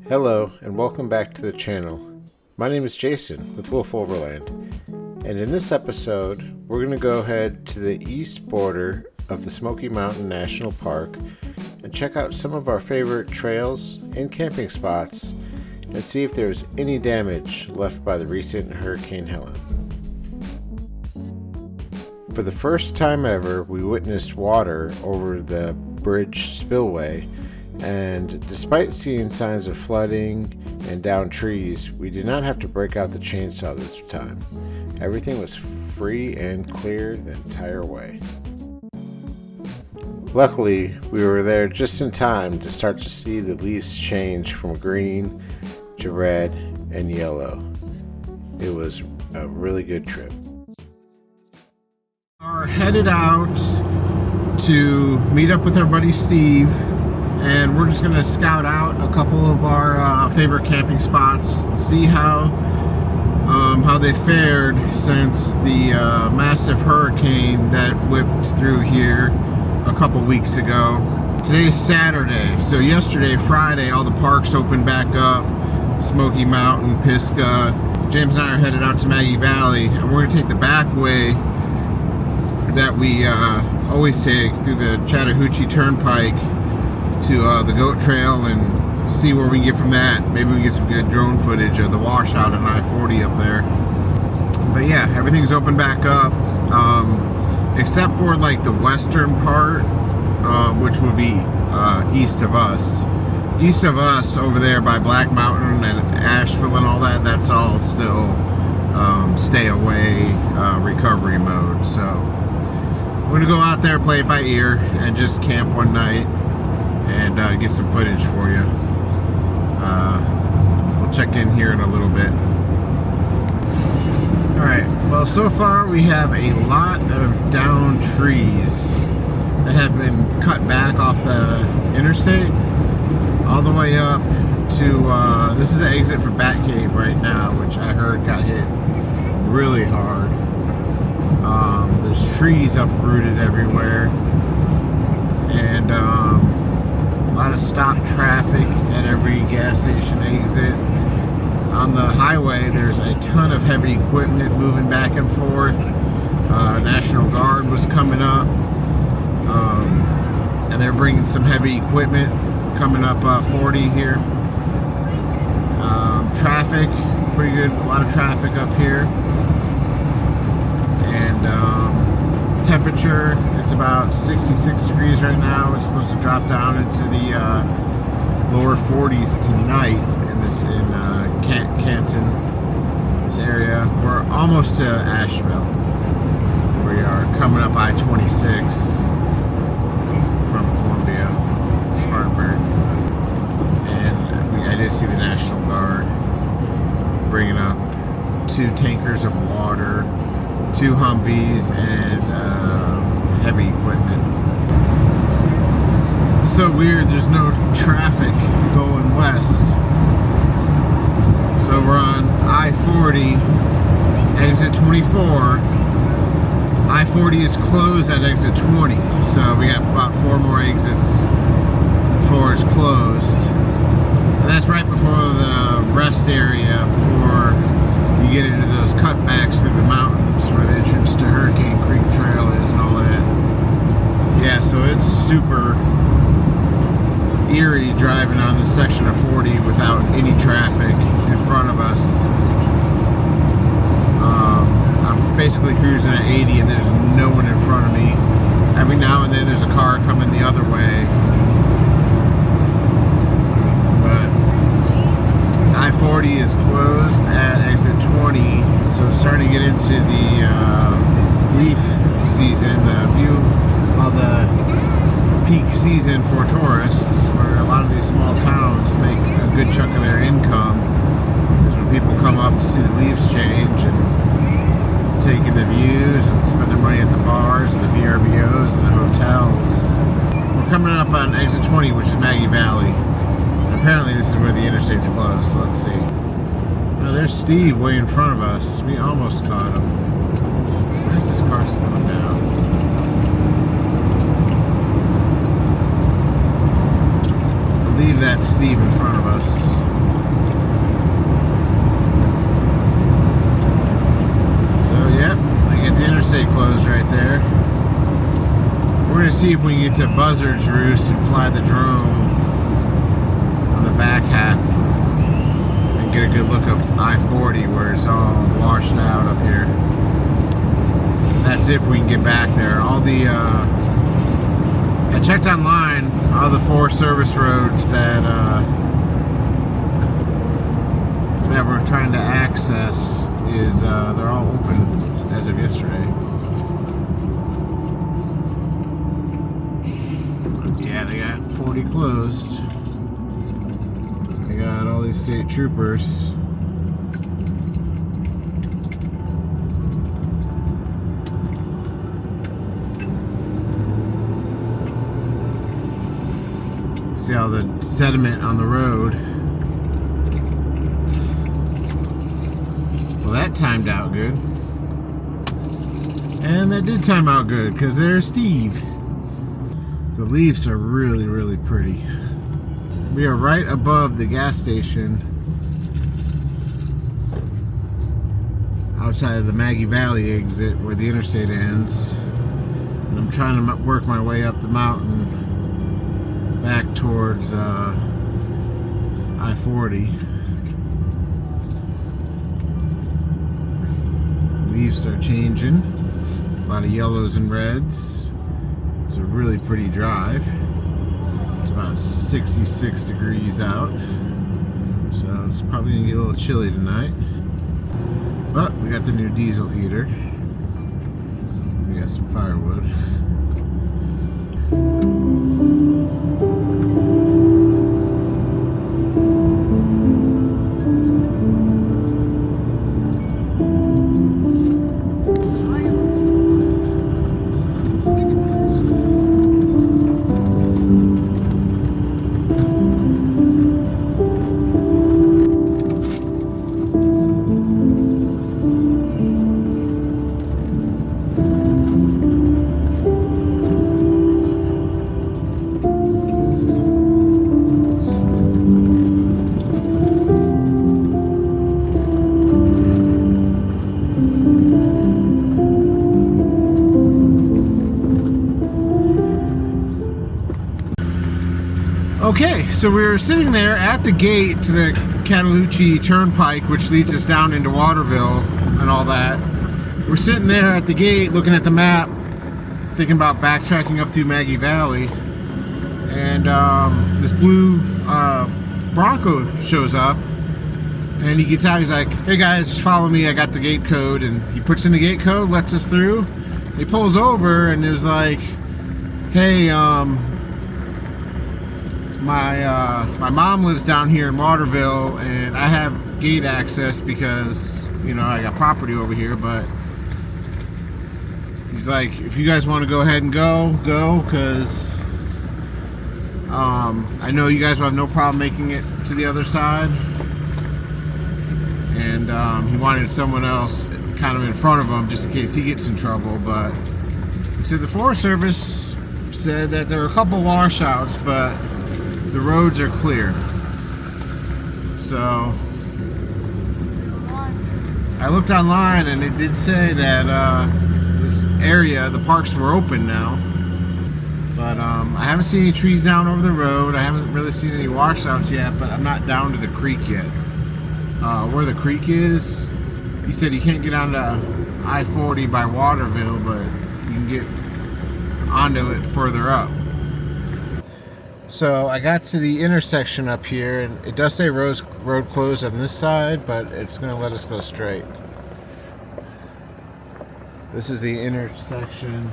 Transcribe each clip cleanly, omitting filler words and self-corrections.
Hello and welcome back to the channel. My name is Jason with Wolf Overland, and in this episode we're going to go ahead to the east border of the Smoky Mountain National Park and check out some of our favorite trails and camping spots and see if there's any damage left by the recent Hurricane Helene. For the first time ever, we witnessed water over the bridge Spillway, and despite seeing signs of flooding and downed trees, we did not have to break out the chainsaw this time. Everything was free and clear the entire way. Luckily, we were there just in time to start to see the leaves change from green to red and yellow. It was a really good trip. Are headed out to meet up with our buddy Steve, and we're just going to scout out a couple of our favorite camping spots, see how they fared since the massive hurricane that whipped through here a couple weeks ago. Today's Saturday, so yesterday, Friday, all the parks opened back up. Smoky Mountain, Pisgah. James and I are headed out to Maggie Valley, and we're going to take the back way that we always take through the Chattahoochee Turnpike to the goat trail and see where we can get from that. Maybe we can get some good drone footage of the washout on I-40 up there. But yeah, everything's open back up, except for like the western part, which would be east of us. East of us over there by Black Mountain and Asheville and all that, that's all still stay away recovery mode. So we're gonna go out there, play it by ear, and just camp one night and get some footage for you. We'll check in here in a little bit. Alright, well, so far we have a lot of downed trees that have been cut back off the interstate all the way up to this is the exit for Bat Cave right now, which I heard got hit really hard. There's trees uprooted everywhere, and a lot of stopped traffic at every gas station exit. On the highway, there's a ton of heavy equipment moving back and forth. National Guard was coming up, and they're bringing some heavy equipment coming up 40 here. Traffic, pretty good, a lot of traffic up here. And temperature, it's about 66 degrees right now. It's supposed to drop down into the lower 40s tonight in Canton, this area. We're almost to Asheville. We are coming up I-26 from Columbia, Spartanburg. And I did see the National Guard bringing up 2 tankers of water, 2 Humvees, and heavy equipment. So weird, there's no traffic going west. So we're on I-40, exit 24. I-40 is closed at exit 20, so we have about 4 more exits before it's closed. And that's right before the rest area, before you get into those cutbacks through the mountains where the entrance to Hurricane Creek Trail is and all that. Yeah, so it's super eerie driving on this section of 40 without any traffic in front of us. I'm basically cruising at 80 and there's no one in front of me. Every now and then there's a car coming the other way. I-40 is closed at exit 20, so it's starting to get into the leaf season, the peak season for tourists, where a lot of these small towns make a good chunk of their income. Because when people come up to see the leaves change and take in the views and spend their money at the bars and the VRBOs and the hotels. We're coming up on exit 20, which is Maggie Valley. Apparently this is where the interstate's closed, so let's see. Now there's Steve way in front of us. We almost caught him. Why is this car slowing down? I believe that's Steve in front of us. see if we can get to Buzzards Roost and fly the drone on the back half and get a good look of I-40 where it's all washed out up here. That's if we can get back there. All the I checked online, all the 4 service roads that that we're trying to access is they're all open as of yesterday. Yeah, they got 40 closed. They got all these state troopers. See all the sediment on the road. Well, that timed out good. And that did time out good, because there's Steve. The leaves are really, really pretty. We are right above the gas station outside of the Maggie Valley exit where the interstate ends. And I'm trying to work my way up the mountain back towards I-40. Leaves are changing. A lot of yellows and reds. It's a really pretty drive. It's about 66 degrees out. So it's probably gonna get a little chilly tonight. But we got the new diesel heater. We got some firewood. Okay, so we were sitting there at the gate to the Chattahoochee Turnpike, which leads us down into Waterville and all that. We're sitting there at the gate looking at the map, thinking about backtracking up through Maggie Valley, and this blue Bronco shows up, and he gets out. He's like, "Hey guys, just follow me, I got the gate code," and he puts in the gate code, lets us through. He pulls over and it was like, "Hey, my mom lives down here in Waterville, and I have gate access because, you know, I got property over here, but," he's like, "if you guys want to go ahead and go, because I know you guys will have no problem making it to the other side." And he wanted someone else kind of in front of him just in case he gets in trouble, but he said the Forest Service said that there are a couple washouts, but the roads are clear. So I looked online and it did say that this area, the parks were open now. But I haven't seen any trees down over the road. I haven't really seen any washouts yet, but I'm not down to the creek yet. Where the creek is, he said you can't get onto I-40 by Waterville, but you can get onto it further up. So I got to the intersection up here, and it does say road closed on this side, but it's going to let us go straight. This is the intersection.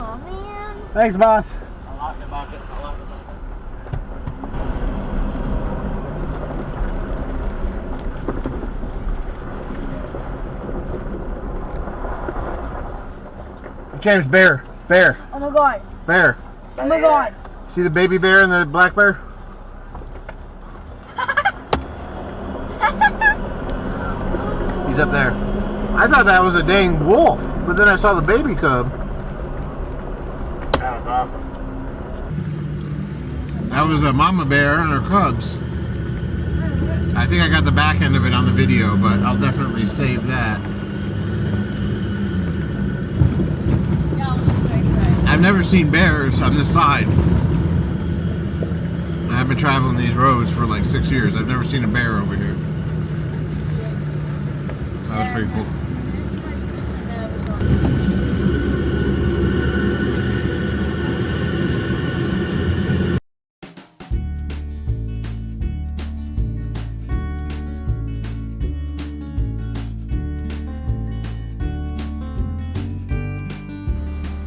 Oh man. Thanks, boss. I like the bucket. I like the bucket. James, bear. Oh my god. Bear. Oh my god. See the baby bear and the black bear? He's up there. I thought that was a dang wolf, but then I saw the baby cub. That was awesome. That was a mama bear and her cubs. I think I got the back end of it on the video, but I'll definitely save that. I've never seen bears on this side. I've been traveling these roads for like 6 years. I've never seen a bear over here. That was pretty cool.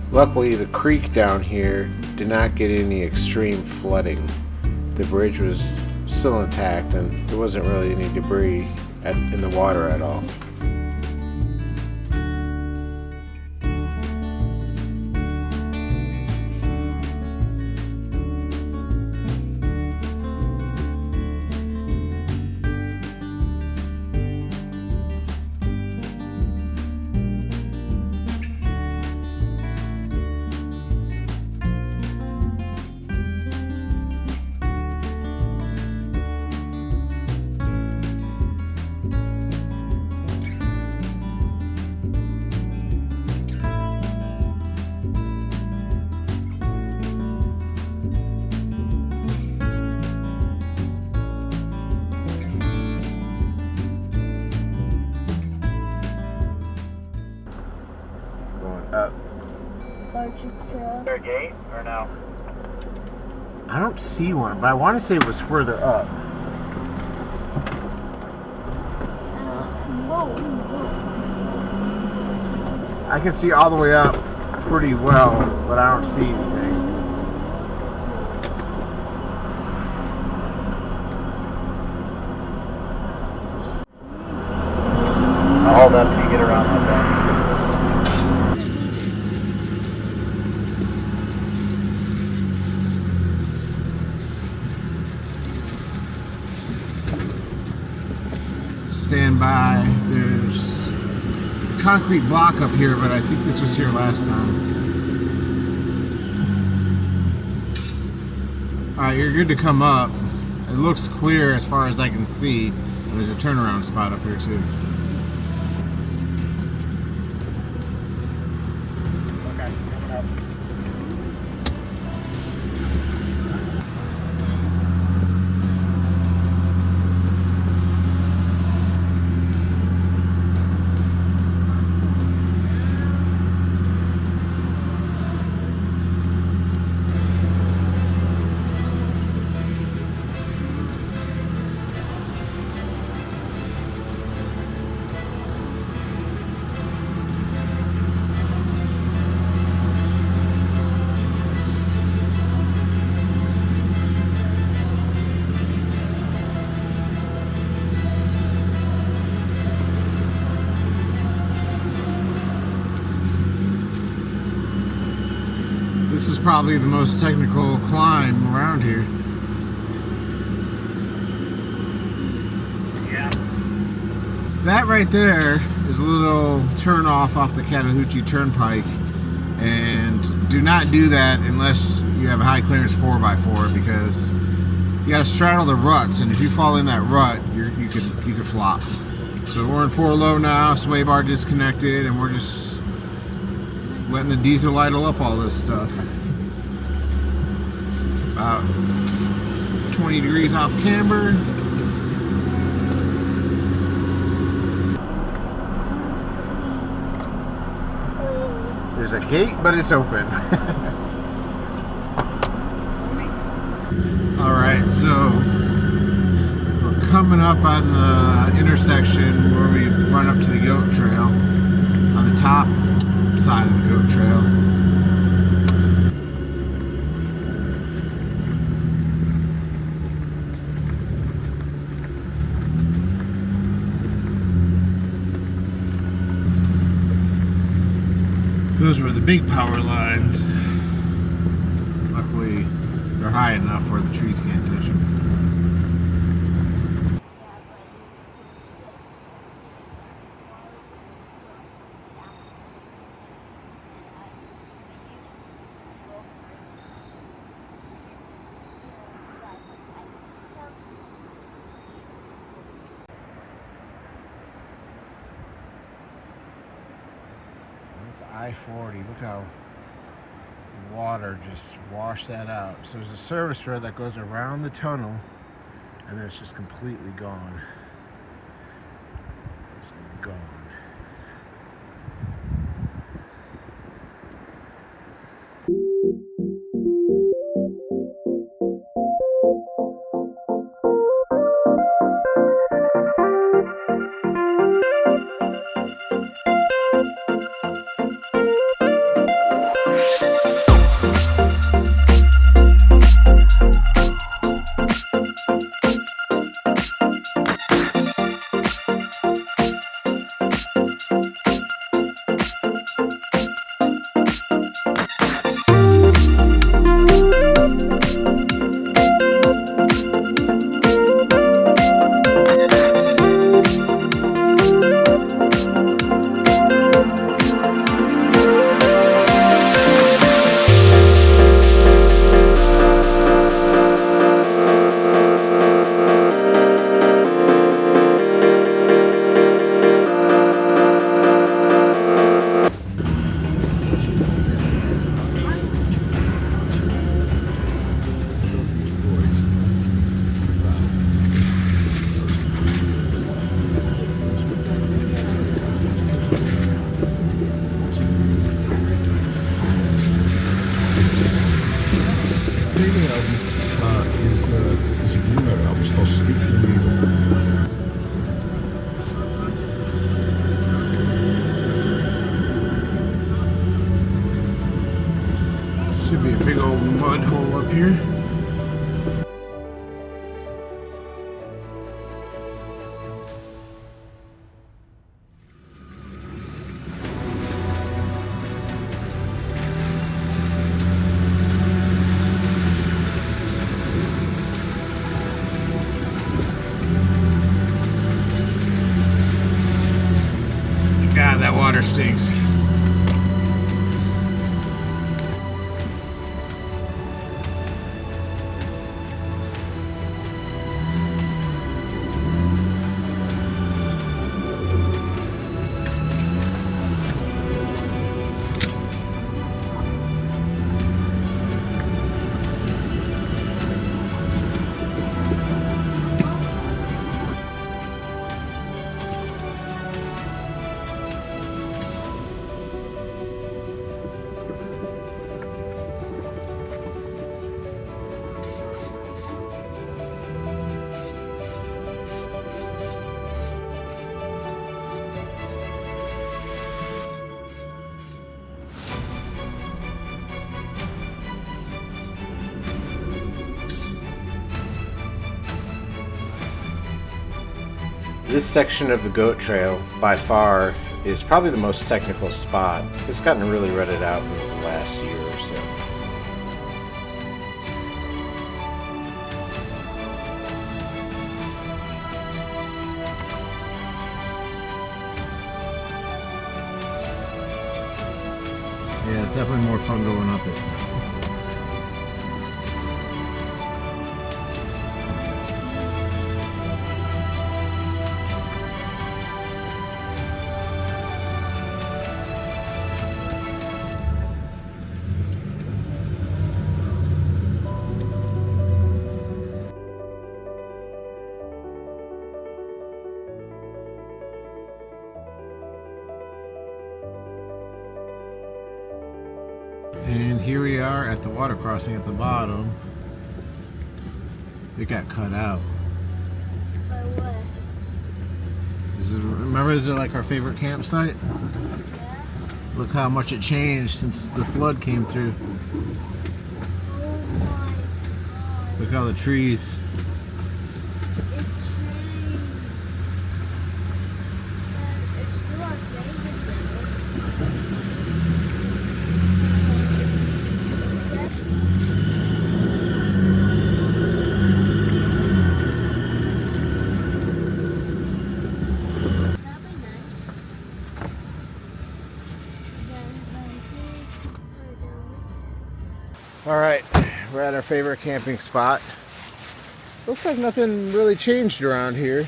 Luckily, the creek down here did not get any extreme flooding. The bridge was still intact and there wasn't really any debris in the water at all. Is there a gate or no? I don't see one, but I want to say it was further up. I can see all the way up pretty well, but I don't see anything. I'll hold up till you get around that bend. Stand by. There's a concrete block up here, but I think this was here last time. Alright, you're good to come up. It looks clear as far as I can see. There's a turnaround spot up here too. Okay, coming up. This is probably the most technical climb around here. Yeah. That right there is a little turn off the Chattahoochee Turnpike, and do not do that unless you have a high clearance 4x4, because you got to straddle the ruts, and if you fall in that rut, you could flop. So we're in 4 low now, sway bar disconnected, and we're just letting the diesel idle up all this stuff. About 20 degrees off camber. There's a gate, but it's open. Alright, so we're coming up on the intersection where we run up to the goat trail, on the top side of the goat trail. Those were the big power lines. Luckily, they're high enough where the trees can't touch them. It's I-40. Look how water just washed that out. So there's a service road that goes around the tunnel, and then it's just completely gone. It's gone. Should be a big old mud hole up here. God, that water stinks. This section of the goat trail, by far, is probably the most technical spot. It's gotten really rutted out in the last year or so. Yeah, definitely more fun going up it. And here we are at the water crossing at the bottom. It got cut out. By what? Remember, this is like our favorite campsite? Yeah. Look how much it changed since the flood came through. Oh my god. Look how the trees. It changed. And it's still our favorite. Alright, we're at our favorite camping spot. Looks like nothing really changed around here.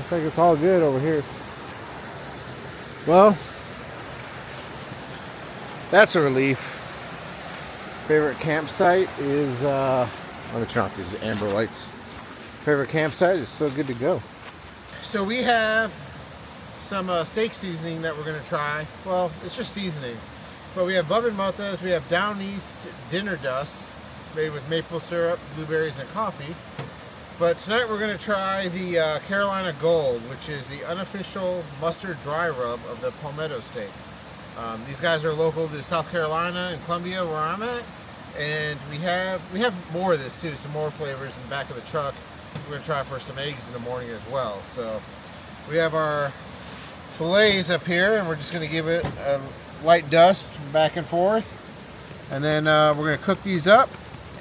Looks like it's all good over here. Well, that's a relief. Favorite campsite is, let me turn off these amber lights. Favorite campsite is still good to go. So we have some steak seasoning that we're going to try. Well, it's just seasoning. But we have Bub & Motha's, we have Down East Dinner Dust, made with maple syrup, blueberries, and coffee. But tonight we're going to try the Carolina Gold, which is the unofficial mustard dry rub of the palmetto steak. These guys are local to South Carolina and Columbia, where I'm at, and we have more of this too, some more flavors in the back of the truck. We're going to try for some eggs in the morning as well. So we have our fillets up here, and we're just going to give it a light dust back and forth, and then we're going to cook these up,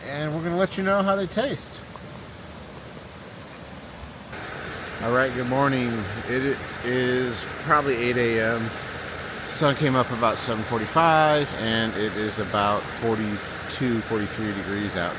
and we're going to let you know how they taste. All right, good morning. It is probably 8 a.m. Sun came up about 7:45, and it is about 42, 43 degrees out.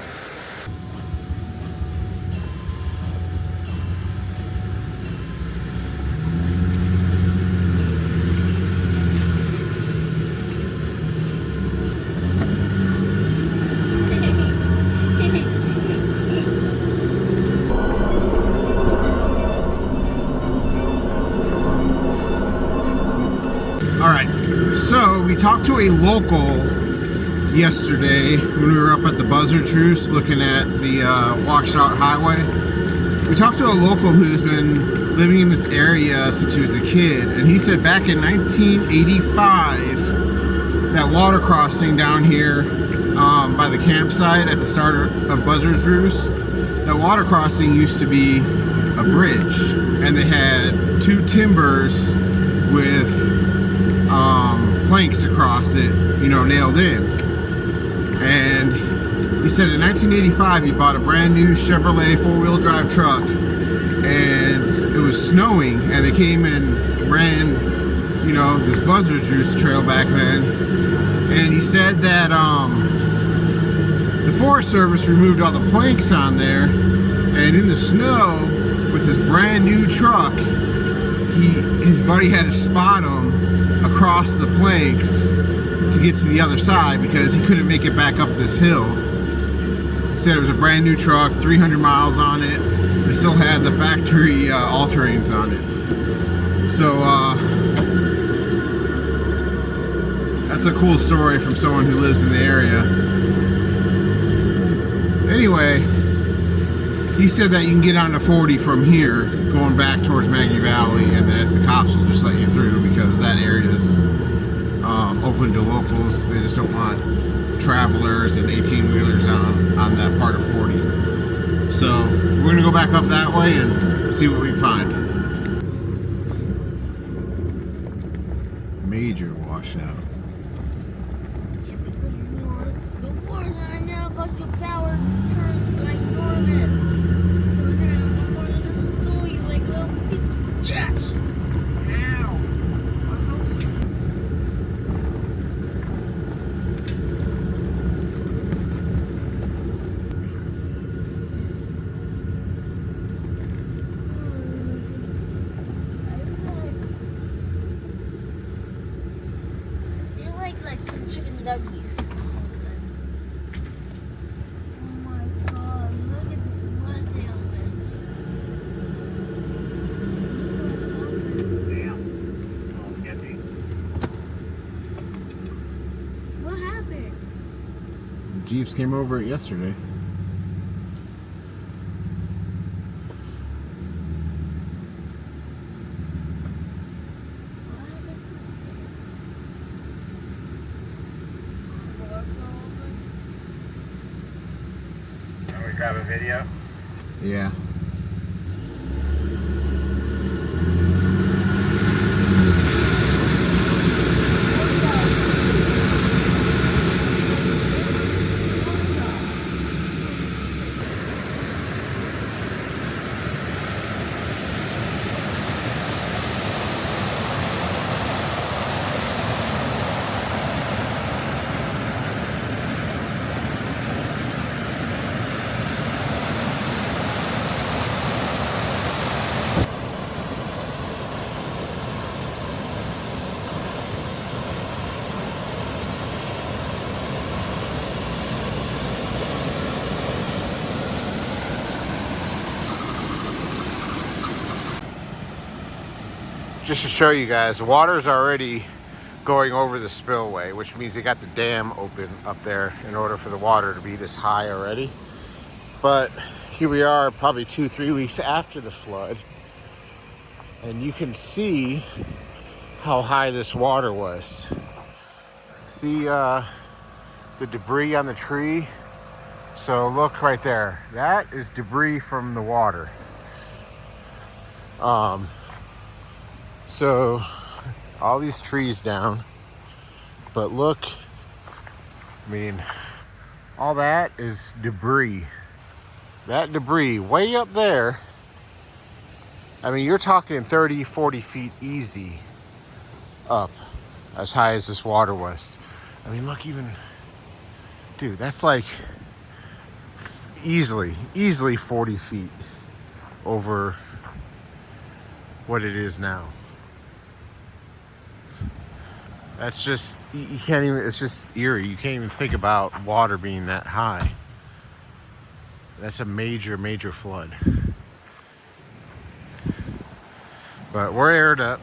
So we talked to a local yesterday when we were up at the Buzzards Roost looking at the Washout Highway. We talked to a local who's been living in this area since he was a kid, and he said back in 1985 that water crossing down here by the campsite at the start of Buzzards Roost, that water crossing used to be a bridge, and they had two timbers with planks across it, you know, nailed in. And he said in 1985 he bought a brand new Chevrolet four-wheel drive truck, and it was snowing, and they came and ran, you know, this Buzzards Roost trail back then. And he said that the Forest Service removed all the planks on there, and in the snow with his brand new truck, his buddy had to spot him across the planks to get to the other side because he couldn't make it back up this hill. He said it was a brand new truck, 300 miles on it. They still had the factory all-terrains on it. So that's a cool story from someone who lives in the area. Anyway, he said that you can get on the 40 from here going back towards Maggie Valley, and that the cops will just let you through because that area is open to locals. They just don't want travelers and 18-wheelers on that part of 40. So we're going to go back up that way and see what we can find. Major washout. Yeah, because the wars are now got your power turned like enormous. So now I'm going to destroy you like little pizza. Yes! Ow! Our house. I feel like some chicken nuggies. Oh my god, look at the flood damage. Damn. Oh, get me. What happened? Jeeps came over it yesterday. Can we grab a video? Yeah. just to show you guys, the water's already going over the spillway, which means they got the dam open up there in order for the water to be this high already. But here we are probably 2-3 weeks after the flood, and you can see how high this water was. See the debris on the tree? So look right there, that is debris from the water. So all these trees down, but look, I mean, all that is debris. That debris way up there, I mean, you're talking 30-40 feet easy up, as high as this water was. I mean, look, even, dude, that's like easily 40 feet over what it is now. That's just, you can't even, it's just eerie. You can't even think about water being that high. That's a major flood. But we're aired up.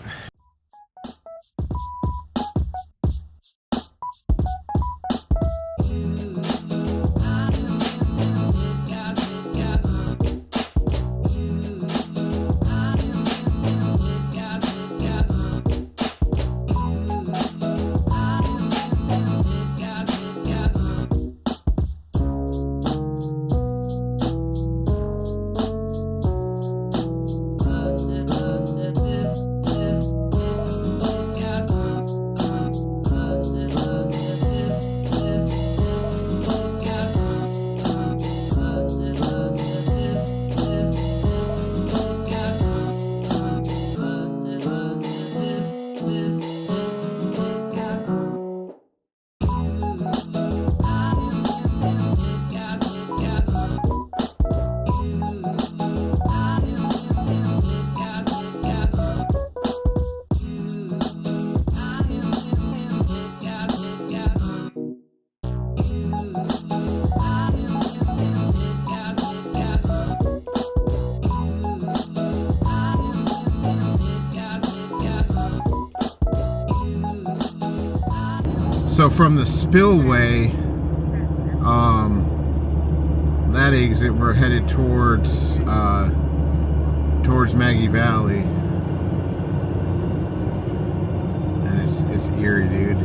So from the spillway, that exit, we're headed towards Maggie Valley, and it's eerie, dude.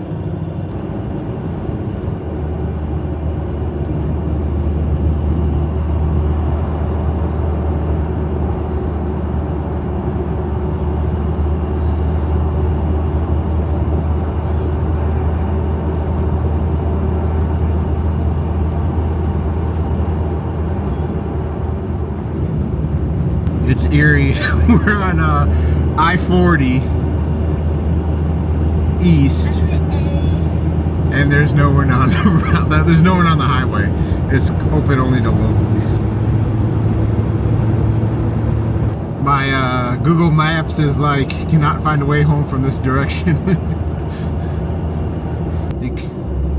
It's eerie. We're on I-40 east, and there's no one on the route. There's no one on the highway. It's open only to locals. My Google Maps is like, cannot find a way home from this direction.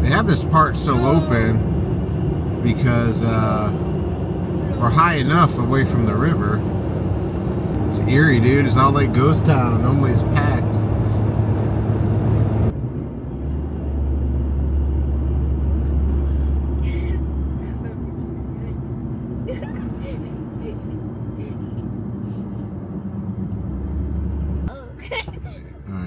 They have this part still open because we're high enough away from the river. It's eerie, dude. It's all like ghost town. Normally it's packed. Alright.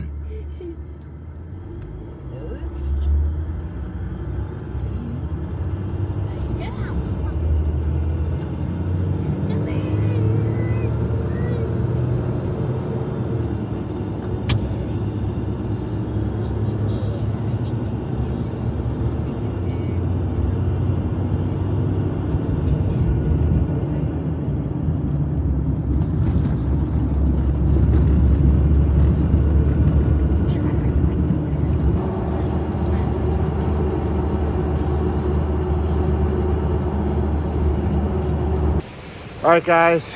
Alright guys,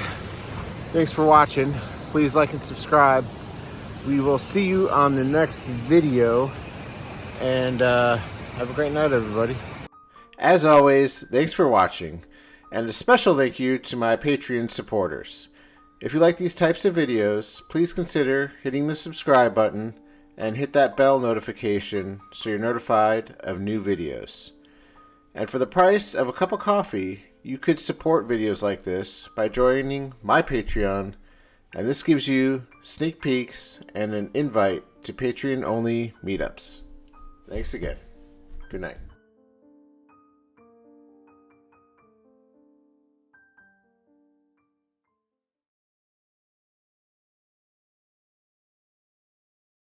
thanks for watching. Please like and subscribe. We will see you on the next video, and have a great night, everybody. As always, thanks for watching, and a special thank you to my Patreon supporters: If you like these types of videos, please consider hitting the subscribe button and hit that bell notification so you're notified of new videos. And for the price of a cup of coffee, you could support videos like this by joining my Patreon, and this gives you sneak peeks and an invite to Patreon-only meetups. Thanks again. Good night.